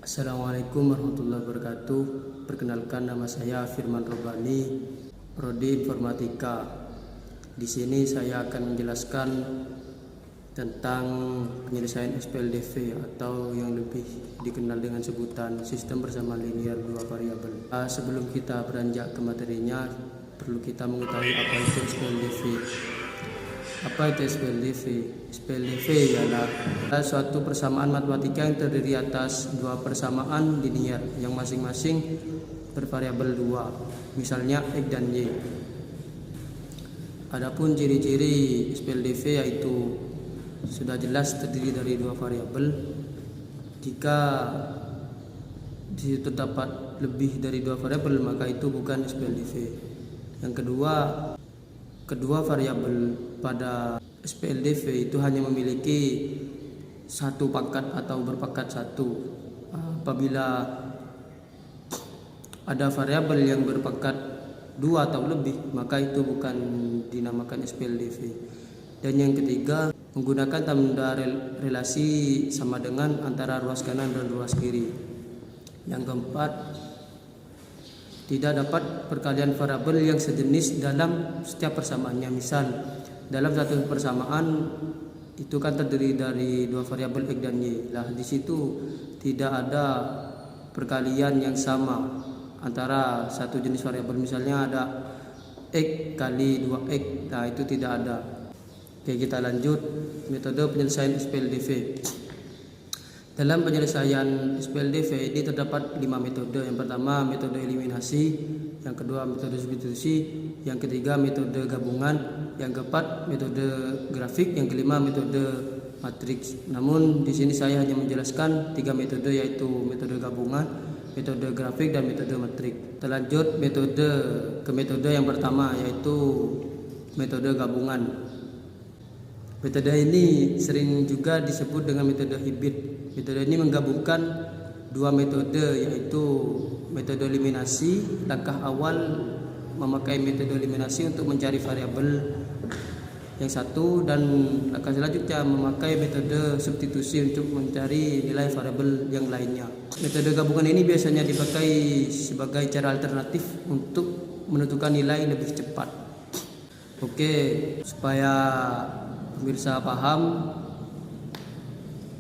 Assalamualaikum warahmatullahi wabarakatuh. Perkenalkan, nama saya Firman Robani, Prodi Informatika. Di sini saya akan menjelaskan tentang penyelesaian SPLDV atau yang lebih dikenal dengan sebutan sistem persamaan linear dua variabel. Sebelum kita beranjak ke materinya, perlu kita mengetahui apa itu SPLDV. Apa itu SPLDV? SPLDV ialah suatu persamaan matematika yang terdiri atas dua persamaan linear yang masing-masing bervariabel 2, misalnya X dan Y. Adapun ciri-ciri SPLDV yaitu sudah jelas terdiri dari dua variabel. Jika di situ terdapat lebih dari dua variabel, maka itu bukan SPLDV. Yang kedua variabel pada SPLDV itu hanya memiliki satu pangkat atau berpangkat satu. Apabila ada variabel yang berpangkat 2 atau lebih, maka itu bukan dinamakan SPLDV. Dan yang ketiga, menggunakan tanda relasi sama dengan antara ruas kanan dan ruas kiri. Yang keempat, tidak dapat perkalian variabel yang sejenis dalam setiap persamaannya. Misal, dalam satu persamaan itu kan terdiri dari dua variabel X dan Y. Lah di situ tidak ada perkalian yang sama antara satu jenis variabel. Misalnya ada X kali 2X. Nah, itu tidak ada. Oke, kita lanjut metode penyelesaian SPLDV. Dalam penyelesaian SPLDV ini terdapat 5 metode. Yang pertama metode eliminasi, yang kedua metode substitusi, yang ketiga metode gabungan, yang keempat metode grafik, yang kelima metode matriks. Namun di sini saya hanya menjelaskan 3 metode, yaitu metode gabungan, metode grafik, dan metode matriks. Kita lanjut ke metode yang pertama, yaitu metode gabungan. Metode ini sering juga disebut dengan metode hibrid. Metode ini menggabungkan dua metode, yaitu metode eliminasi. Langkah awal memakai metode eliminasi untuk mencari variabel yang satu, dan langkah selanjutnya memakai metode substitusi untuk mencari nilai variabel yang lainnya. Metode gabungan ini biasanya dipakai sebagai cara alternatif untuk menentukan nilai lebih cepat. Oke, supaya pemirsa paham,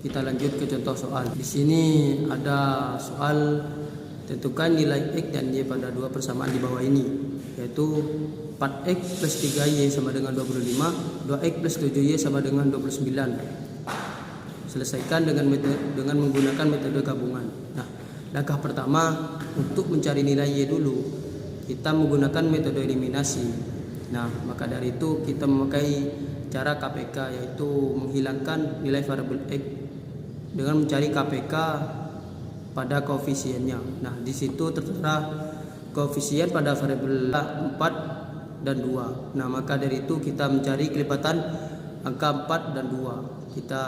kita lanjut ke contoh soal. Di sini ada soal tentukan nilai X dan Y pada dua persamaan di bawah ini, yaitu 4X plus 3Y sama dengan 25, 2X plus 7Y sama dengan 29. Selesaikan dengan menggunakan metode gabungan. Nah, langkah pertama untuk mencari nilai Y dulu, kita menggunakan metode eliminasi. Nah, maka dari itu kita memakai cara KPK, yaitu menghilangkan nilai variabel X dengan mencari KPK pada koefisiennya. Nah, di situ tertera koefisien pada variabel 4 dan 2. Nah, maka dari itu kita mencari kelipatan angka 4 dan 2. Kita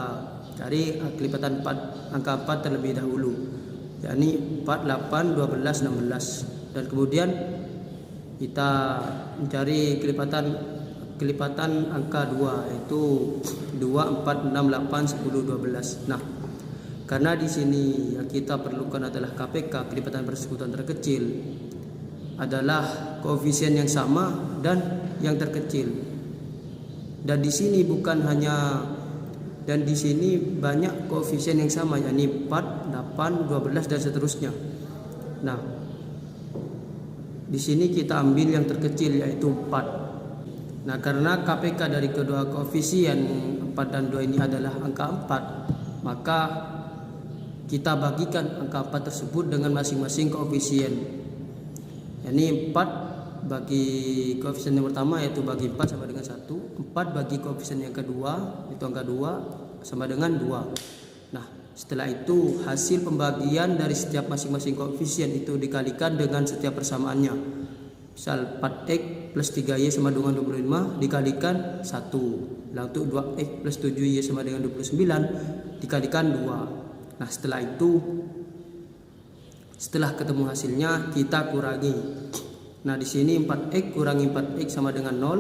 cari kelipatan angka 4 terlebih dahulu, yakni 4, 8, 12, 16. Dan kemudian kita mencari kelipatan angka 2, yaitu 2, 4, 6, 8, 10, 12. Nah, karena di sini yang kita perlukan adalah KPK, kelipatan persekutuan terkecil, adalah koefisien yang sama dan yang terkecil. Dan di sini di sini banyak koefisien yang sama, yakni 4, 8, 12 dan seterusnya. Nah, di sini kita ambil yang terkecil, yaitu 4. Nah, karena KPK dari kedua koefisien 4 dan 2 ini adalah angka 4, maka kita bagikan angka 4 tersebut dengan masing-masing koefisien. Ini 4 bagi koefisien yang pertama, yaitu bagi 4 sama dengan 1. 4 bagi koefisien yang kedua, itu angka 2, sama dengan 2. Nah, setelah itu hasil pembagian dari setiap masing-masing koefisien itu dikalikan dengan setiap persamaannya. Misal 4X plus 3Y sama dengan 25 dikalikan 1. Lalu untuk 2X plus 7Y sama dengan 29 dikalikan 2. Nah, setelah ketemu hasilnya kita kurangi. Nah, di sini 4X kurangi 4X sama dengan 0,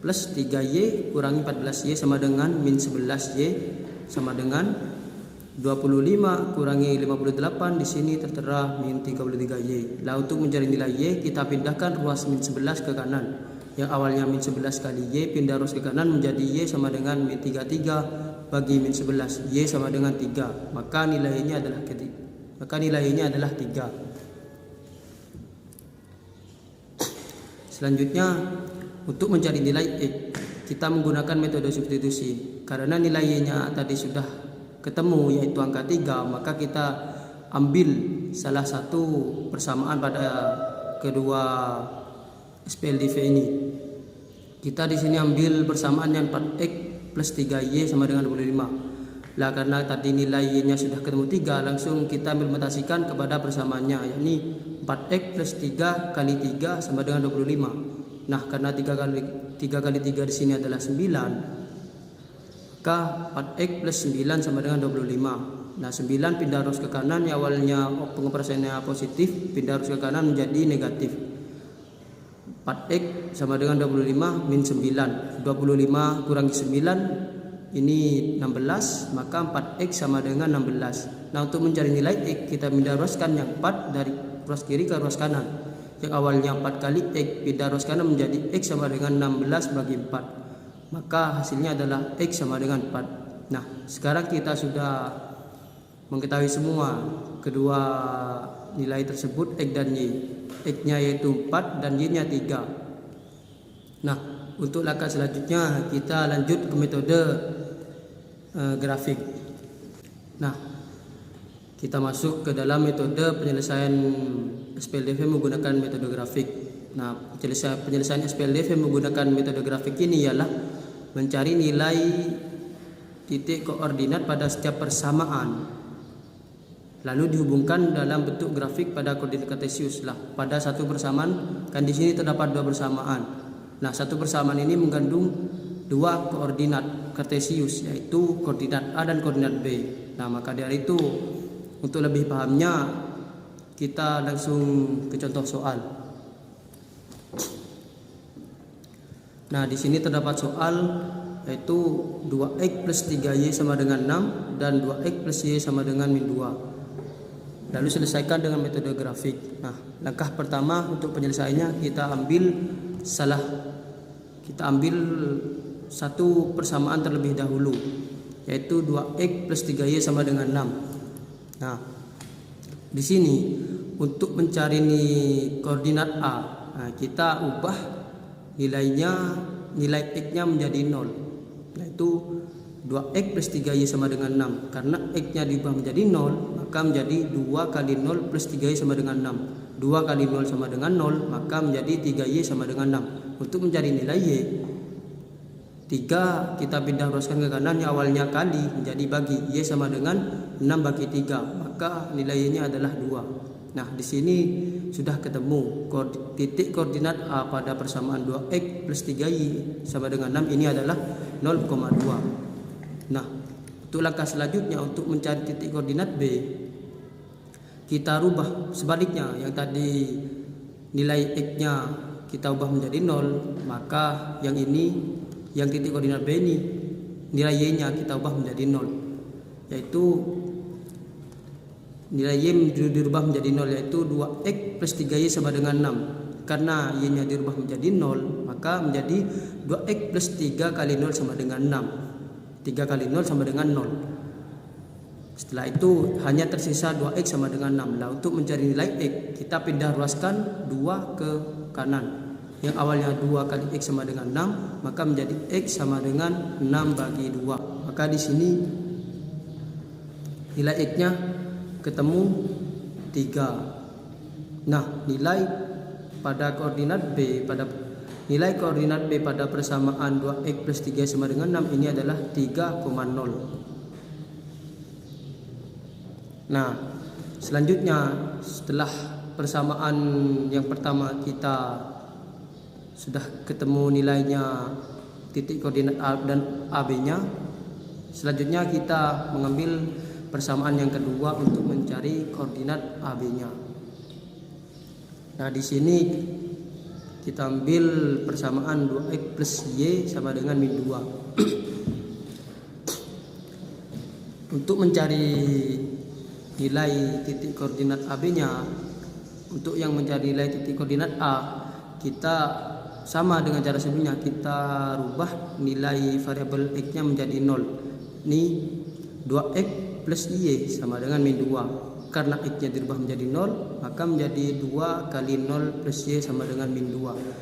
plus 3Y kurangi 14Y sama dengan min 11Y sama dengan 25 kurangi 58, di sini tertera min 33Y. Lah untuk mencari nilai Y kita pindahkan ruas min 11 ke kanan. Yang awalnya min 11 kali Y pindah ruas ke kanan menjadi Y sama dengan min 33 bagi min 11. Y sama dengan 3. Maka nilainya adalah 3. Selanjutnya untuk mencari nilai X kita menggunakan metode substitusi. Karena nilai Y-nya tadi sudah ketemu yaitu angka 3, maka kita ambil salah satu persamaan pada kedua SPLDV ini. Kita di sini ambil persamaan yang 4X plus 3Y sama dengan 25. Lah karena tadi nilai Y-nya sudah ketemu 3, langsung kita implementasikan kepada persamaannya, yakni 4X plus 3 kali 3 sama dengan 25. Nah, karena 3 kali 3 di sini adalah 9, maka 4X plus 9 sama dengan 25. Nah, 9 pindah arus ke kanan, yang awalnya pengoperasiannya positif, pindah arus ke kanan menjadi negatif. 4X sama dengan 25 min 9. 25 kurangi 9 ini 16, maka 4X sama dengan 16. Nah, untuk mencari nilai X kita pindah aruskan yang 4 dari ruas kiri ke ruas kanan. Yang awalnya 4 kali X pindah ruas kanan menjadi X sama dengan 16 bagi 4. Maka hasilnya adalah X sama dengan 4. Nah, sekarang kita sudah mengetahui semua kedua nilai tersebut, X dan Y. X-nya yaitu 4 dan Y-nya 3. Nah, untuk langkah selanjutnya kita lanjut ke metode grafik. Nah, kita masuk ke dalam metode penyelesaian SPLDV menggunakan metode grafik. Nah, penyelesaian SPLDV menggunakan metode grafik ini ialah mencari nilai titik koordinat pada setiap persamaan, lalu dihubungkan dalam bentuk grafik pada koordinat kartesius. Lah, pada satu persamaan kan di sini terdapat dua persamaan. Nah, satu persamaan ini mengandung dua koordinat kartesius, yaitu koordinat A dan koordinat B. Nah, maka dari itu untuk lebih pahamnya kita langsung ke contoh soal. Nah, di sini terdapat soal yaitu 2X plus 3Y sama dengan 6 dan 2X plus Y sama dengan min 2. Lalu selesaikan dengan metode grafik. Nah, langkah pertama untuk penyelesaiannya kita ambil satu persamaan terlebih dahulu, yaitu 2X plus 3Y sama dengan 6. Nah, di sini untuk mencari koordinat A, nah, kita ubah nilai X-nya menjadi 0, yaitu 2X plus 3Y sama dengan 6. Karena X-nya diubah menjadi 0, maka menjadi 2 kali 0 plus 3Y sama dengan 6. 2 kali 0 sama dengan 0, maka menjadi 3Y sama dengan 6. Untuk mencari nilai Y, 3 kita pindah ruaskan ke kanan, yang awalnya kali menjadi bagi. Y sama dengan 6 bagi 3, maka nilai Y-nya adalah 2. Nah, di sini sudah ketemu titik koordinat A pada persamaan 2X plus 3Y sama dengan 6 ini adalah 0,2. Nah, untuk langkah selanjutnya untuk mencari titik koordinat B, kita rubah sebaliknya. Yang tadi nilai X-nya kita ubah menjadi 0, maka yang titik koordinat B ini nilai Y-nya kita ubah menjadi 0, yaitu nilai Y dirubah menjadi 0, yaitu 2X plus 3Y sama dengan 6. Karena Y-nya dirubah menjadi 0, maka menjadi 2X plus 3 kali 0 sama dengan 6. 3 kali 0 sama dengan 0. Setelah itu hanya tersisa 2X sama dengan 6. Nah, untuk mencari nilai X kita pindah ruaskan 2 ke kanan. Yang awalnya 2 kali X sama dengan 6, maka menjadi X sama dengan 6 bagi 2. Maka di sini nilai X-nya ketemu 3. Nah, nilai koordinat B pada persamaan 2X plus 3 sama dengan 6 ini adalah 3,0. Nah, selanjutnya setelah persamaan yang pertama kita sudah ketemu nilainya titik koordinat A dan AB-nya, selanjutnya kita mengambil persamaan yang kedua untuk mencari koordinat AB-nya. Nah, di sini kita ambil persamaan 2X plus Y sama dengan min 2. Untuk mencari nilai titik koordinat AB-nya, untuk yang mencari nilai titik koordinat A, kita sama dengan cara sebelumnya, kita rubah nilai variabel X-nya menjadi 0. Ini 2X plus Y sama dengan min 2. Karena X-nya dirubah menjadi 0, maka menjadi 2 kali 0 plus Y sama dengan min 2.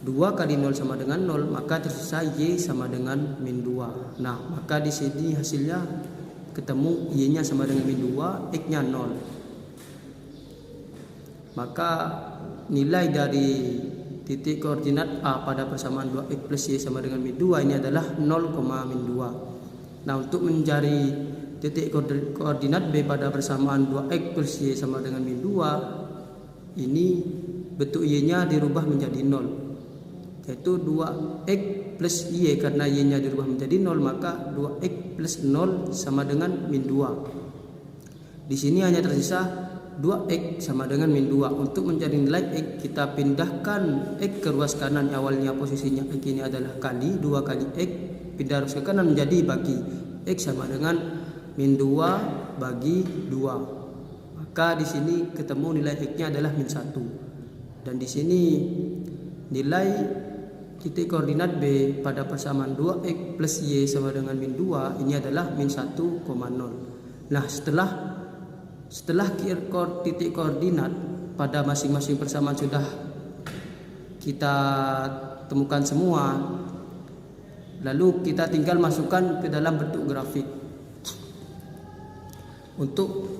2 kali 0 sama dengan 0, maka tersisa Y sama dengan min 2. Nah, maka di sini hasilnya ketemu Y-nya sama dengan min 2, X-nya 0. Maka nilai dari titik koordinat A pada persamaan 2X plus Y sama dengan min 2 ini adalah 0, min 2. Nah, untuk mencari titik koordinat B pada persamaan 2X plus Y sama dengan min 2, ini bentuk Y-nya dirubah menjadi 0, yaitu 2X plus Y. Karena Y-nya dirubah menjadi 0, maka 2X plus 0 sama dengan min 2. Di sini hanya tersisa 2X sama dengan min 2. Untuk mencari nilai X, kita pindahkan X ke ruas kanan. Awalnya posisinya X ini adalah kali 2 kali X, pindah ruas ke kanan menjadi bagi. X sama dengan min 2 bagi 2. Maka di sini ketemu nilai X-nya adalah min 1. Dan di sini nilai titik koordinat B pada persamaan 2X plus Y sama dengan min 2 ini adalah min 1,0. Nah, setelah titik koordinat pada masing-masing persamaan sudah kita temukan semua, lalu kita tinggal masukkan ke dalam bentuk grafik. Untuk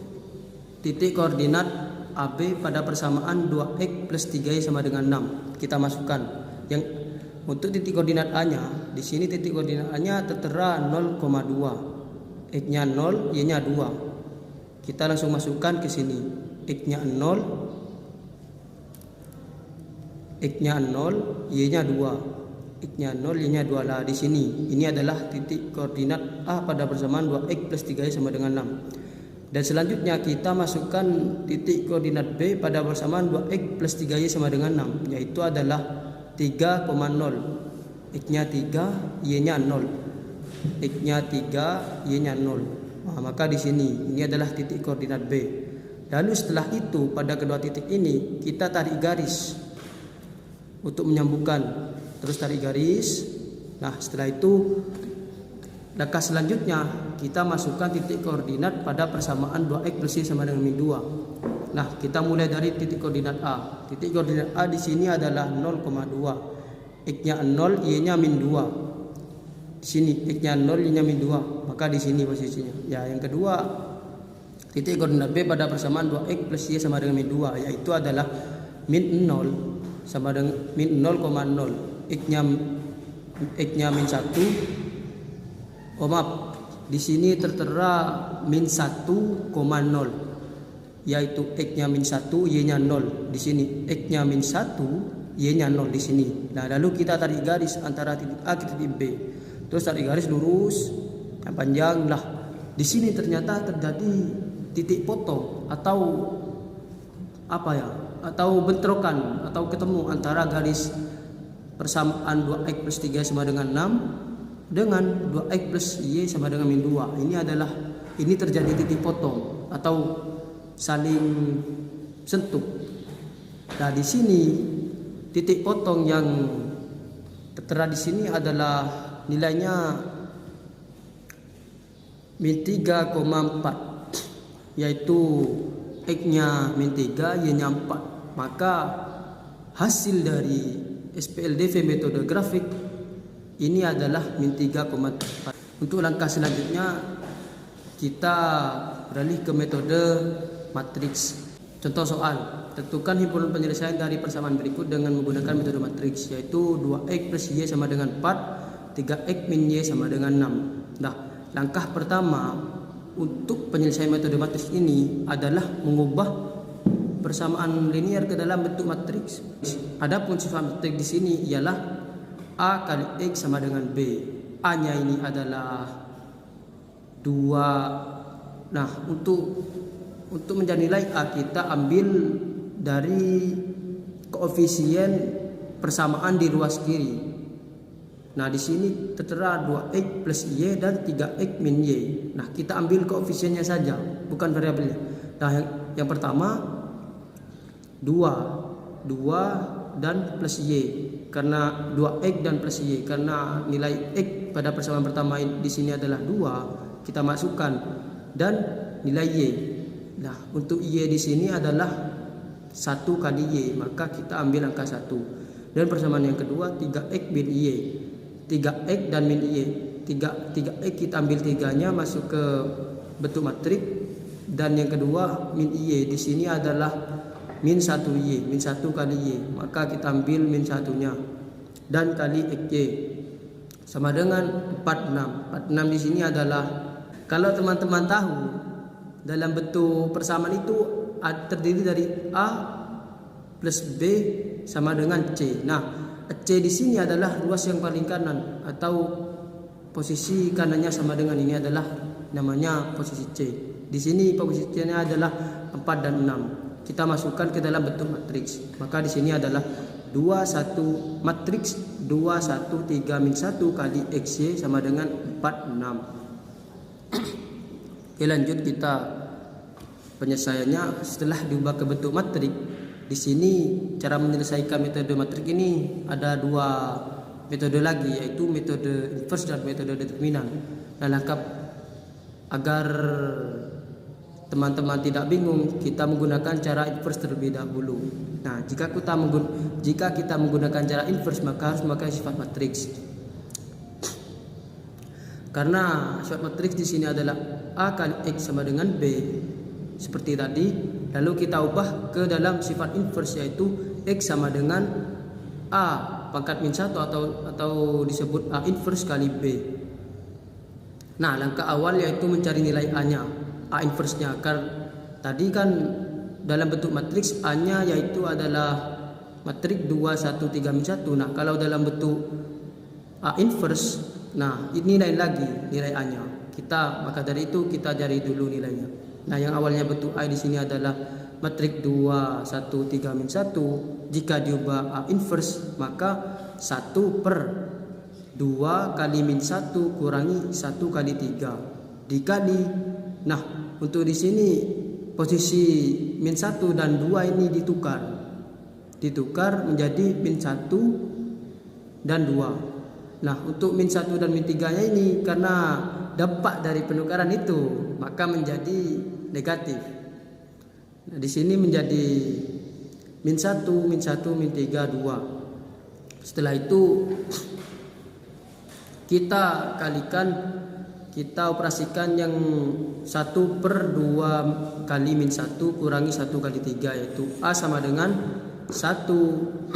titik koordinat AB pada persamaan 2X plus 3Y sama dengan 6, kita masukkan. Yang untuk titik koordinat A-nya, di sini titik koordinat A-nya tertera 0,2, X-nya 0, Y-nya 2. Kita langsung masukkan ke sini. X-nya 0, X-nya 0, Y-nya 2. X-nya 0, Y-nya 2 lah di sini. Ini adalah titik koordinat A pada persamaan 2X plus 3Y sama dengan 6. Dan selanjutnya kita masukkan titik koordinat B pada persamaan 2X plus 3Y sama dengan 6, yaitu adalah 3,0. X-nya 3, Y-nya 0. X-nya 3, Y-nya 0. Nah, maka di sini ini adalah titik koordinat B. Lalu setelah itu pada kedua titik ini kita tarik garis untuk menyambungkan. Terus tarik garis. Nah, setelah itu langkah selanjutnya kita masukkan titik koordinat pada persamaan 2X plus Y sama dengan min 2. Nah, kita mulai dari titik koordinat A. Titik koordinat A di sini adalah 0,2. X-nya 0, Y-nya min 2. Di sini X-nya 0, Y-nya min 2. Maka di sini posisinya. Ya, yang kedua, titik koordinat B pada persamaan 2X plus Y sama dengan min 2, yaitu adalah min 0 sama dengan min 0,0. X-nya min 1. Oh, maaf. Di sini tertera min 1,0, yaitu X-nya min 1, Y-nya 0. Di sini X-nya min 1, Y-nya 0 di sini. Nah, lalu kita tarik garis antara titik A ke titik B. Terus tarik garis lurus yang panjang lah. Di sini ternyata terjadi titik potong atau apa ya? Atau bentrokan atau ketemu antara garis persamaan 2X plus 3 sama dengan 6 dengan 2X plus Y sama dengan min 2. Ini terjadi titik potong atau saling sentuh. Nah, di sini titik potong yang tertera di sini adalah nilainya min 3,4, yaitu X-nya min 3, Y-nya 4. Maka hasil dari SPLDV metode grafik ini adalah min 3,4. Untuk langkah selanjutnya kita beralih ke metode matriks. Contoh soal, tentukan himpunan penyelesaian dari persamaan berikut dengan menggunakan metode matriks, yaitu 2X plus Y sama dengan 4, 3X min Y sama dengan 6. Nah, langkah pertama untuk penyelesaian metode matriks ini adalah mengubah persamaan linier ke dalam bentuk matriks. Adapun sifat matriks di sini ialah A kali X sama dengan B. A-nya ini adalah 2. Nah, untuk mencari nilai A kita ambil dari koefisien persamaan di ruas kiri. Nah, di sini tertera 2x plus Y dan 3x min Y. Nah, kita ambil koefisiennya saja, bukan variabelnya. Nah, yang pertama 2 dan plus Y. Karena 2x dan plus Y, karena nilai x pada persamaan pertama di sini adalah 2, kita masukkan dan nilai Y. Nah, untuk Y di sini adalah 1 kali Y, maka kita ambil angka 1. Dan persamaan yang kedua 3x min Y. 3x dan min Y. 3x kita ambil 3-nya masuk ke bentuk matriks, dan yang kedua min Y di sini adalah min 1Y, min 1 kali Y, maka kita ambil min 1-nya dan kali XY sama dengan 46. 46 di sini adalah, kalau teman-teman tahu, dalam bentuk persamaan itu terdiri dari A plus B sama dengan C. Nah, C di sini adalah ruas yang paling kanan atau posisi kanannya sama dengan ini, adalah namanya posisi C. Di sini posisinya adalah 4 dan 6. Kita masukkan ke dalam bentuk matriks. Maka di sini adalah 2 1 matriks 2 1 3 min 1 kali XY sama dengan 4 6. Oke, lanjut kita penyelesaiannya setelah diubah ke bentuk matriks. Di sini cara menyelesaikan metode matrik ini ada 2 metode lagi, yaitu metode inverse dan metode determinan. Nah, lengkap agar teman-teman tidak bingung, kita menggunakan cara inverse terlebih dahulu. Nah, jika kita menggunakan cara inverse, maka harus memakai sifat matriks. Karena sifat matriks di sini adalah A kali X sama dengan B seperti tadi. Lalu kita ubah ke dalam sifat inverse, yaitu X sama dengan A pangkat min 1 atau disebut A inverse kali B. Nah, langkah awal yaitu mencari nilai A-nya, A inverse-nya. Karena tadi kan dalam bentuk matriks A-nya yaitu adalah matriks 2 1 3 min 1. Nah, kalau dalam bentuk A inverse, nah ini lain lagi nilai A-nya. Maka dari itu kita cari dulu nilainya. Nah, yang awalnya bentuk A di sini adalah matriks 2 1 3 min 1. Jika diubah A inverse, maka 1 per 2 kali min 1 kurangi 1 kali 3 dikali. Nah, untuk di sini posisi min 1 dan 2 ini ditukar menjadi min 1 dan 2. Nah, untuk min 1 dan min 3-nya ini karena dampak dari penukaran itu, maka menjadi negatif. Nah, di sini menjadi min 1 min 3 2. Setelah itu kita kalikan, kita operasikan yang 1 per 2 kali min 1 kurangi 1 kali 3, yaitu A sama dengan 1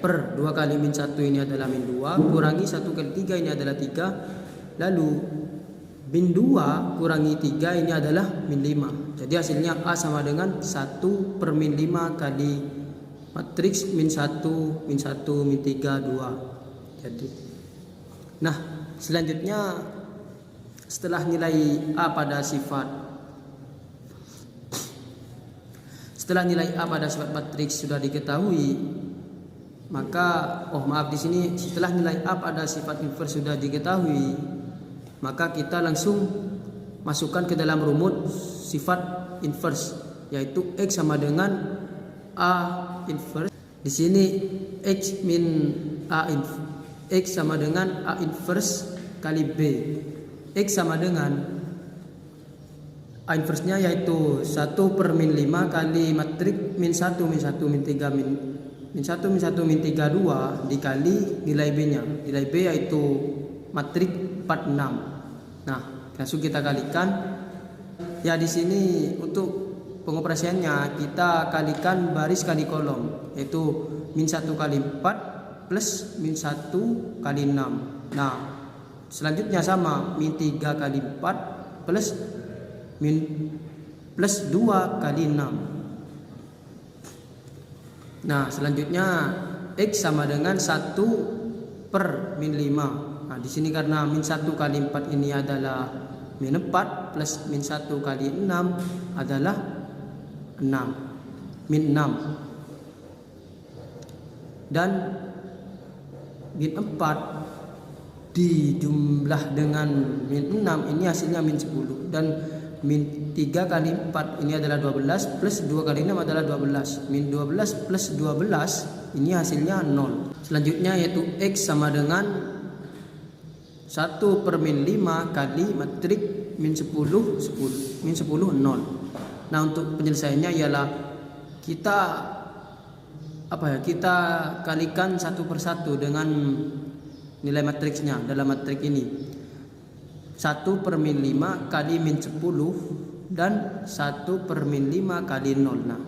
per 2 kali min 1 ini adalah min 2 kurangi 1 kali 3 ini adalah 3. Lalu min 2 kurangi 3 ini adalah min 5. Jadi hasilnya A sama dengan 1 per min 5 kali matriks min 1 min 1 min 3 2. Jadi, nah selanjutnya setelah nilai A pada sifat matriks sudah diketahui, maka di sini setelah nilai A pada sifat inverse sudah diketahui, maka kita langsung masukkan ke dalam rumus sifat inverse, yaitu X sama dengan A inverse. Di sini X min A inverse, X sama dengan A inverse kali B. X sama dengan A inverse-nya yaitu 1 per min 5 kali matriks min 1 min 1 min 3 min 1 min 1 min 3 2 dikali nilai B-nya. Nilai B yaitu matriks 4 6. Nah, langsung kita kalikan. Ya, di sini untuk pengoperasiannya kita kalikan baris kali kolom, yaitu min 1 kali 4 plus min 1 kali 6. Nah, selanjutnya sama min 3 kali 4 plus 2 kali 6. Nah, selanjutnya X sama dengan 1 per min 5. Nah, di sini karena min 1 kali 4 ini adalah min 4 plus min 1 kali 6 adalah 6. Min 6. Dan min 4 dijumlah dengan min 6, ini hasilnya min 10. Dan min 3 kali 4 ini adalah 12, plus 2 kali 6 adalah 12. Min 12 plus 12 ini hasilnya 0. Selanjutnya yaitu X sama dengan 1 per min 5 kali matrik min 10, 10. Min 10, 0. Nah, untuk penyelesaiannya ialah kita kita kalikan satu per satu dengan nilai matriksnya dalam matrik ini. 1 per min 5 kali min 10 dan 1 per min 5 kali 0. Nah,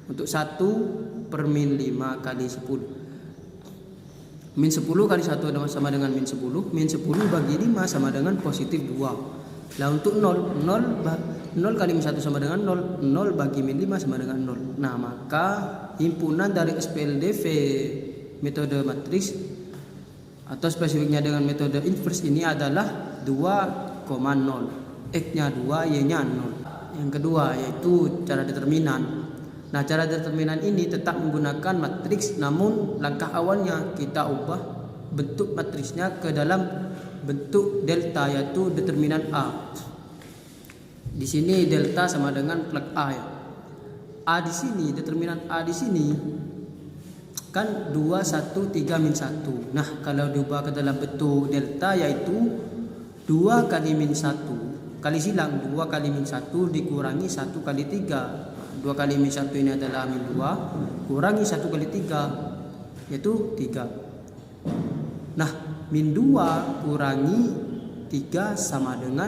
untuk 1 per min 5 kali 10, min 10 kali 1 sama dengan min 10. Min 10 bagi 5 sama dengan positif 2. Nah, untuk 0 kali min 1 sama dengan 0. 0 bagi min 5 sama dengan 0. Nah, maka himpunan dari SPLDV metode matriks atau spesifiknya dengan metode inverse ini adalah 2,0. X-nya 2, Y-nya 0. Yang kedua yaitu cara determinan. Nah, cara determinan ini tetap menggunakan matriks, namun langkah awalnya kita ubah bentuk matriksnya ke dalam bentuk delta, yaitu determinan A. Di sini delta sama dengan plug A ya. A di sini, determinan A di sini kan 2, 1, 3, min 1. Nah, kalau diubah ke dalam bentuk delta yaitu 2 kali min 1 kali silang 2 kali min 1 dikurangi 1 kali 3. 2 kali min 1 ini adalah min 2 kurangi 1 kali 3 yaitu 3. Nah, min 2 kurangi 3 sama dengan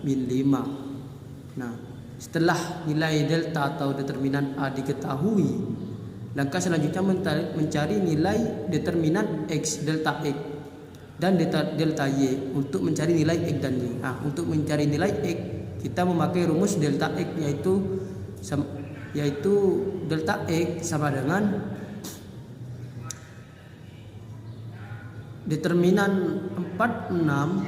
min 5. Nah, setelah nilai delta atau determinan A diketahui, langkah selanjutnya mencari nilai determinan X, delta X dan delta Y untuk mencari nilai X dan Y. Nah, untuk mencari nilai X kita memakai rumus delta X yaitu delta X sama dengan determinan 46.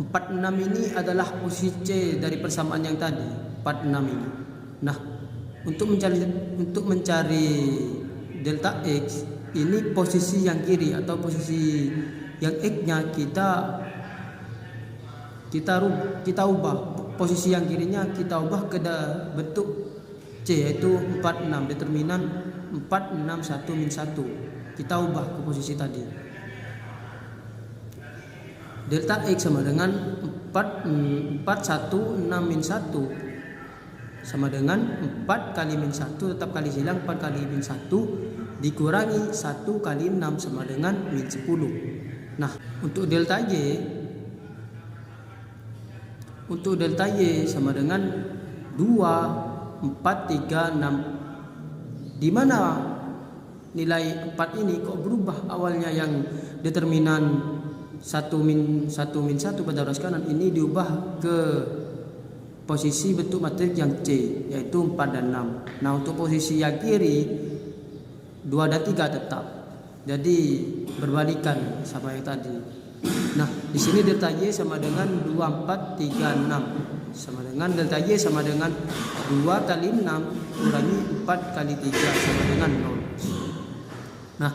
46 ini adalah posisi C dari persamaan yang tadi, 46 ini. Nah, untuk mencari delta X ini posisi yang kiri atau posisi yang X-nya kita ubah. Posisi yang kirinya kita ubah ke bentuk C yaitu 46, determinan 4, 6, 1, min 1. Kita ubah ke posisi tadi. Delta X sama dengan 4, 1, 6, min 1 sama dengan 4 kali min 1 tetap kali silang 4 kali min 1 dikurangi 1 kali 6 sama dengan min 10. Nah, untuk delta Y sama dengan 2, 4, 3, 6. Di mana nilai 4 ini kok berubah? Awalnya yang determinan 1 min 1 pada ruas kanan ini diubah ke posisi bentuk matriks yang C yaitu 4 dan 6. Nah, untuk posisi yang kiri 2 dan 3 tetap. Jadi berbalikan sama yang tadi. Nah, di sini delta Y sama dengan 2, 4, 3, 6 sama dengan delta Y sama dengan 2 kali 6 kurangi 4 kali 3 sama dengan 0. Nah,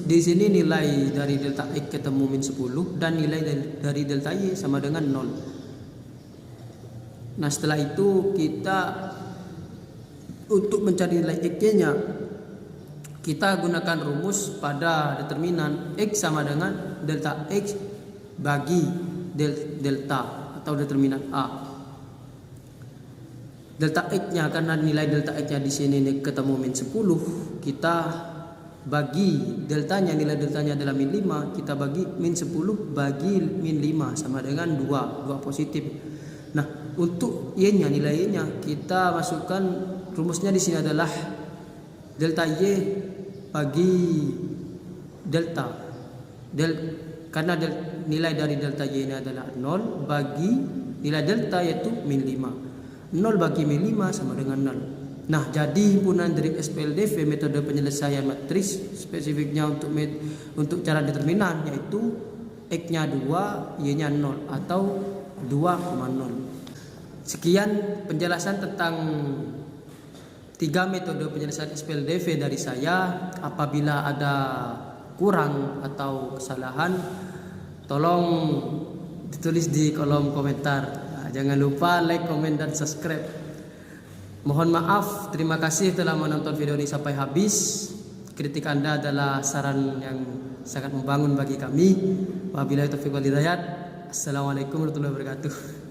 di sini nilai dari delta X ketemu min 10 dan nilai dari delta Y sama dengan 0. Nah, setelah itu kita untuk mencari nilai X-nya kita gunakan rumus pada determinan X sama dengan delta X bagi delta atau determinan A. Delta X-nya karena nilai delta X-nya di sini ketemu min 10, kita bagi deltanya, nilai deltanya adalah min 5, kita bagi min 10 bagi min 5 sama dengan 2 positif. Nah, untuk Y-nya, nilai Y-nya kita masukkan rumusnya di sini adalah delta Y bagi delta. Karena nilai dari delta Y ini adalah 0 bagi nilai delta yaitu min 5. 0 bagi min 5 sama dengan 0. Nah, jadi himpunan dari SPLDV metode penyelesaian matriks spesifiknya untuk cara determinan yaitu X-nya 2, Y-nya 0 atau 2,0. Sekian penjelasan tentang 3 metode penyelesaian SPLDV dari saya. Apabila ada kurang atau kesalahan, tolong ditulis di kolom komentar. Nah, jangan lupa like, komen, dan subscribe. Mohon maaf, terima kasih telah menonton video ini sampai habis. Kritik Anda adalah saran yang sangat membangun bagi kami. Wabillahi taufiq wal hidayah. Assalamualaikum warahmatullahi wabarakatuh.